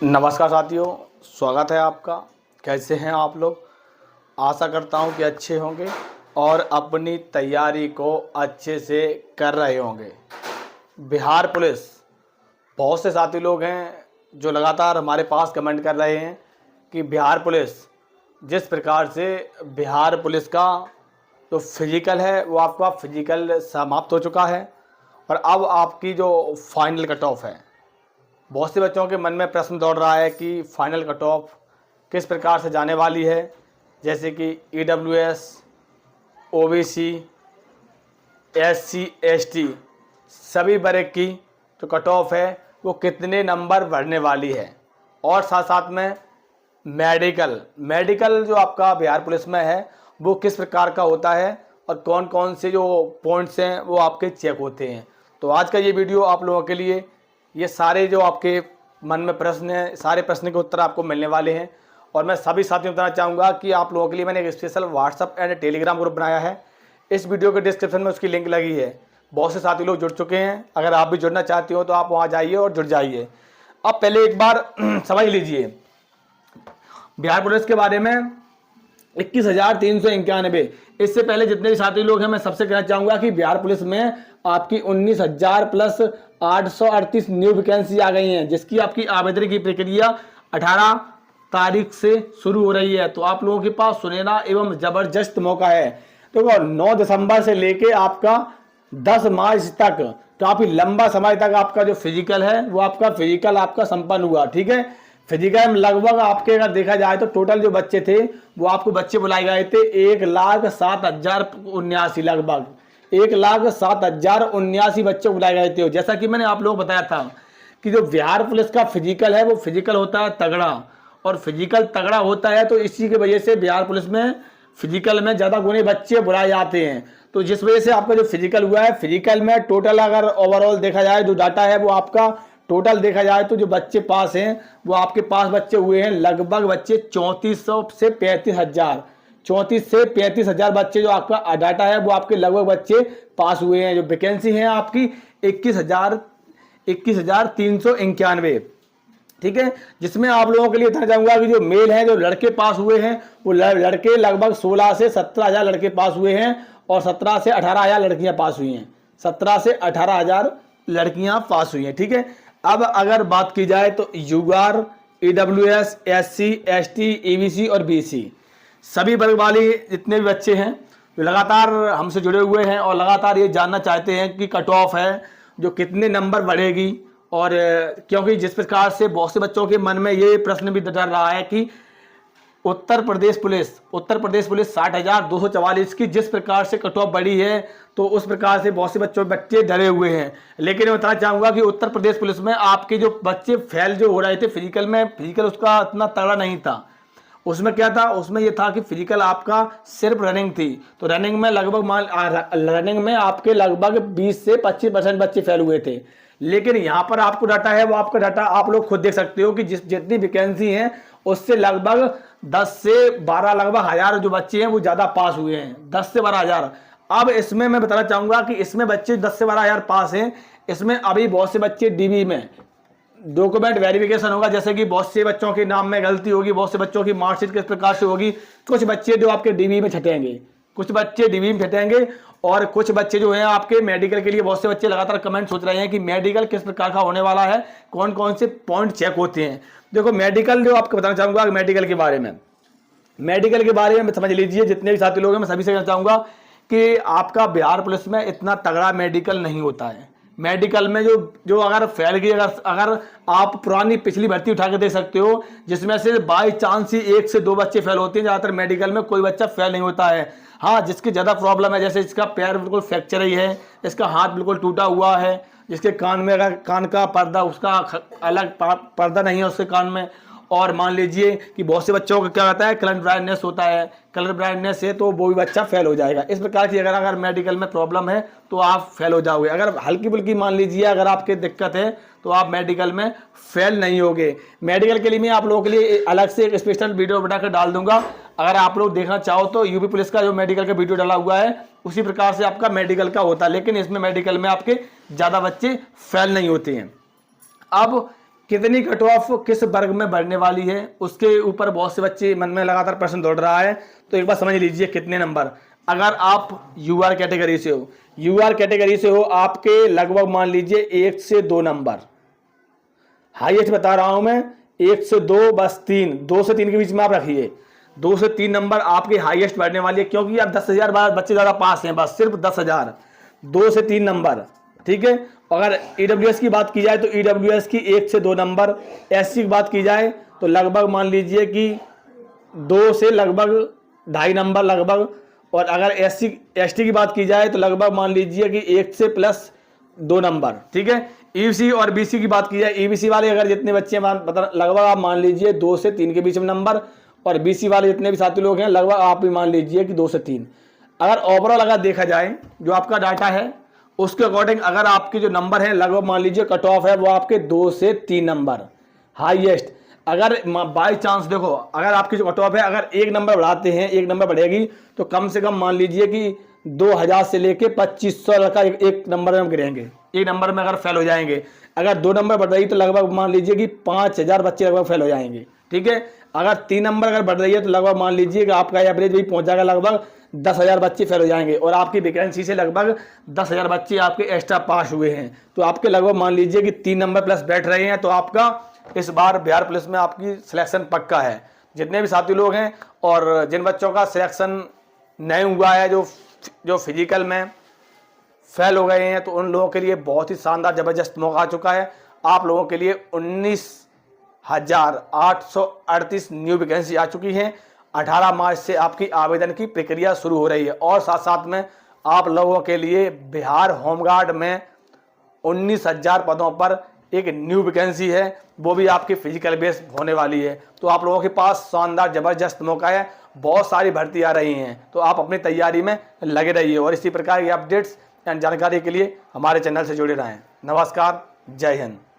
नमस्कार साथियों, स्वागत है आपका। कैसे हैं आप लोग? आशा करता हूं कि अच्छे होंगे और अपनी तैयारी को अच्छे से कर रहे होंगे। बिहार पुलिस, बहुत से साथी लोग हैं जो लगातार हमारे पास कमेंट कर रहे हैं कि बिहार पुलिस, जिस प्रकार से बिहार पुलिस का जो फिजिकल है वो आपका फिजिकल समाप्त हो चुका है और अब आपकी जो फाइनल कट ऑफ है, बहुत से बच्चों के मन में प्रश्न दौड़ रहा है कि फाइनल कट ऑफ किस प्रकार से जाने वाली है। जैसे कि EWS, OBC, SC, ST सभी वर्ग की जो कट ऑफ है वो कितने नंबर बढ़ने वाली है, और साथ साथ में मेडिकल जो आपका बिहार पुलिस में है वो किस प्रकार का होता है और कौन कौन से जो पॉइंट्स हैं वो आपके चेक होते हैं। तो आज का ये वीडियो आप लोगों के लिए, ये सारे जो आपके मन में प्रश्न हैं, सारे प्रश्न के उत्तर आपको मिलने वाले हैं। और मैं सभी साथियों को बताना चाहूँगा कि आप लोगों के लिए मैंने एक special WhatsApp and Telegram group बनाया है। इस वीडियो के डिस्क्रिप्शन में उसकी लिंक लगी है। बहुत से साथी लोग जुड़ चुके हैं। अगर आप भी जुड़ना चाहते हो तो आप वहाँ जाइए और जुड़ जाइए। अब पहले एक बार समझ लीजिए बिहार पुलिस के बारे में 21,391। इससे पहले जितने भी साथी लोग हैं, मैं सबसे कहना चाहूँगा कि बिहार पुलिस में आपकी 19,000 प्लस 838 न्यू वैकेंसी आ गई हैं, जिसकी आपकी आवेदन की प्रक्रिया 18 तारीख से शुरू हो रही है। तो आप लोगों के पास सुनहरा एवं जबरदस्त मौका है। तो 9 दिसंबर से लेके आपका 10 मार्च तक काफ़ी लंबा समय तक आपका जो फिजिकल है वो आपका फिजिकल आपका संपन्न हुआ। ठीक है, फिजिकल में लगभग आपके अगर देखा जाए तो टोटल जो बच्चे थे वो आपको बच्चे बुलाए गए थे 1,07,079, लगभग 1,07,079 बच्चे बुलाए गए थे। जैसा कि मैंने आप लोगों को बताया था कि जो बिहार पुलिस का फिजिकल है वो फिजिकल होता है तगड़ा, और फिजिकल तगड़ा होता है तो इसी की वजह से बिहार पुलिस में फिजिकल में ज़्यादा गुने बच्चे बुलाए जाते हैं। तो जिस वजह से आपका जो फिजिकल हुआ है, फिजिकल में टोटल अगर ओवरऑल देखा जाए जो डाटा है वो आपका टोटल देखा जाए तो जो बच्चे पास हैं वो आपके पास बच्चे हुए हैं लगभग बच्चे 3400 से 35,000, 34 से 35,000 बच्चे जो आपका डाटा है वो आपके लगभग बच्चे पास हुए हैं। जो वैकेंसी है आपकी 21,391। ठीक है, जिसमें आप लोगों के लिए बताना चाहूँगा कि जो मेल हैं, जो लड़के पास हुए हैं वो लड़के लगभग 16 से 17,000 लड़के पास हुए हैं और 17 से 18,000 लड़कियाँ पास हुई हैं। 17 से 18,000 लड़कियाँ पास हुई हैं। ठीक है, अब अगर बात की जाए तो UR, EWS, SC, ST, EBC और BC सभी वर्ग वाले जितने भी बच्चे हैं जो लगातार हमसे जुड़े हुए हैं और लगातार ये जानना चाहते हैं कि कट ऑफ है जो कितने नंबर बढ़ेगी। और क्योंकि जिस प्रकार से बहुत से बच्चों के मन में ये प्रश्न भी डर रहा है कि उत्तर प्रदेश पुलिस 60,244 की जिस प्रकार से कट ऑफ बढ़ी है तो उस प्रकार से बहुत से बच्चे डरे हुए हैं। लेकिन मैं बताना चाहूँगा कि उत्तर प्रदेश पुलिस में आपके जो बच्चे फेल जो हो रहे थे फिजिकल में, फिजिकल उसका इतना तगड़ा नहीं था। उसमें क्या था, उसमें ये था कि फिजिकल आपका सिर्फ रनिंग थी। तो रनिंग में आपके लगभग 20 से 25% बच्चे फेल हुए थे। लेकिन यहाँ पर आपको डाटा है वो आपका डाटा आप लोग खुद देख सकते हो कि जितनी वैकेंसी हैं उससे लगभग 10 से 12 लगभग हज़ार जो बच्चे हैं वो ज़्यादा पास हुए हैं, 10 से 12 हज़ार। अब इसमें मैं बताना चाहूँगा कि इसमें बच्चे 10 से 12 हज़ार पास हैं। इसमें अभी बहुत से बच्चे DB में डॉक्यूमेंट वेरिफिकेशन होगा, जैसे कि बहुत से बच्चों के नाम में गलती होगी, बहुत से बच्चों की मार्कशीट किस प्रकार से होगी। कुछ बच्चे जो आपके DB में छटेंगे, और कुछ बच्चे जो हैं आपके मेडिकल के लिए, बहुत से बच्चे लगातार कमेंट सोच रहे हैं कि मेडिकल किस प्रकार का होने वाला है, कौन कौन से पॉइंट चेक होते हैं। देखो मेडिकल जो आपको बताना चाहूँगा मेडिकल के बारे में समझ लीजिए, जितने भी साथी लोग हैं मैं सभी से कहना चाहूँगा कि आपका बिहार पुलिस में इतना तगड़ा मेडिकल नहीं होता है। मेडिकल में जो अगर फेल की अगर आप पुरानी पिछली भर्ती उठा के देख सकते हो, जिसमें से बाई चांस ही 1 से 2 बच्चे फेल होते हैं। ज़्यादातर मेडिकल में कोई बच्चा फेल नहीं होता है। हाँ, जिसकी ज़्यादा प्रॉब्लम है, जैसे इसका पैर बिल्कुल फ्रैक्चर ही है, इसका हाथ बिल्कुल टूटा हुआ है, जिसके कान में अगर कान का पर्दा उसका अलग पर्दा नहीं है उसके कान में, और मान लीजिए कि बहुत से बच्चों को क्या होता है कलर ब्लाइंडनेस होता है, कलर ब्लाइंडनेस है तो वो भी बच्चा फेल हो जाएगा। इस प्रकार की अगर मेडिकल में प्रॉब्लम है तो आप फेल हो जाओगे। अगर हल्की फुल्की मान लीजिए अगर आपकी दिक्कत है तो आप मेडिकल में फेल नहीं होगे। मेडिकल के लिए मैं आप लोगों के लिए अलग से एक स्पेशल वीडियो बनाकर डाल दूंगा। अगर आप लोग देखना चाहो तो यूपी पुलिस का जो मेडिकल का वीडियो डाला हुआ है उसी प्रकार से आपका मेडिकल का होता है, लेकिन इसमें मेडिकल में आपके ज़्यादा बच्चे फेल नहीं होते हैं। अब कितनी कट ऑफ किस वर्ग में बढ़ने वाली है, उसके ऊपर बहुत से बच्चे मन में लगातार प्रश्न दौड़ रहा है। तो एक बार समझ लीजिए कितने नंबर, अगर आप यूआर कैटेगरी से हो, यूआर कैटेगरी से हो, आपके लगभग मान लीजिए 1 से 2 नंबर, हाईएस्ट बता रहा हूं मैं, 1 से 2, बस 3, 2 से 3 के बीच में आप रखिए, 2 से 3 नंबर आपके हाईएस्ट बढ़ने वाली है, क्योंकि आप 10,000 बच्चे ज़्यादा पास हैं, बस सिर्फ 10,000, 2 से 3 नंबर, ठीक है। अगर ईडब्ल्यूएस की बात की जाए तो ईडब्ल्यूएस की 1 से 2 नंबर, एससी की बात की जाए तो लगभग मान लीजिए कि 2 से लगभग 2.5 नंबर लगभग, और अगर एससी एसटी की बात की जाए तो लगभग मान लीजिए कि 1 से प्लस 2 नंबर, ठीक है। ईबीसी और बीसी की बात की जाए, ईबीसी वाले अगर जितने बच्चे लगभग आप मान लीजिए 2 से 3 के बीच में नंबर, और बीसी वाले जितने भी साथी लोग हैं लगभग आप भी मान लीजिए कि 2 से 3। अगर ओवरऑल अगर देखा जाए जो आपका डाटा है उसके अकॉर्डिंग अगर आपके जो नंबर है लगभग मान लीजिए कट ऑफ है वो आपके 2 से 3 नंबर हाईएस्ट। अगर बाई चांस देखो, अगर आपकी जो कट ऑफ है अगर 1 नंबर बढ़ाते हैं, 1 नंबर बढ़ेगी तो कम से कम मान लीजिए कि 2,000 से लेके 2,500 का एक नंबर में हम गिरेंगे, 1 नंबर में अगर फेल हो जाएंगे। अगर 2 नंबर बढ़ रही तो लगभग मान लीजिए कि 5,000 बच्चे लगभग फेल हो जाएंगे, ठीक है। अगर 3 नंबर अगर बढ़ रही है तो लगभग मान लीजिए कि आपका एवरेज भी पहुंच जाएगा, लगभग 10,000 बच्चे फेल हो जाएंगे, और आपकी वैकेंसी से लगभग 10,000 बच्चे आपके एक्स्ट्रा पास हुए हैं। तो आपके लगभग मान लीजिए कि 3 नंबर प्लस बैठ रहे हैं, तो आपका इस बार बिहार पुलिस में आपकी सिलेक्शन पक्का है। जितने भी साथी लोग हैं और जिन बच्चों का सिलेक्शन नहीं हुआ है, जो फिजिकल में फेल हो गए हैं, तो उन लोगों के लिए बहुत ही शानदार ज़बरदस्त मौका आ चुका है। आप लोगों के लिए 19,838 न्यू वैकेंसी आ चुकी हैं। 18 मार्च से आपकी आवेदन की प्रक्रिया शुरू हो रही है, और साथ साथ में आप लोगों के लिए बिहार होमगार्ड में 19,000 पदों पर एक न्यू वैकेंसी है, वो भी आपकी फिजिकल बेस होने वाली है। तो आप लोगों के पास शानदार ज़बरदस्त मौका है, बहुत सारी भर्ती आ रही हैं, तो आप अपनी तैयारी में लगे रहिए और इसी प्रकार की अपडेट्स एंड जानकारी के लिए हमारे चैनल से जुड़े रहें। नमस्कार, जय हिंद।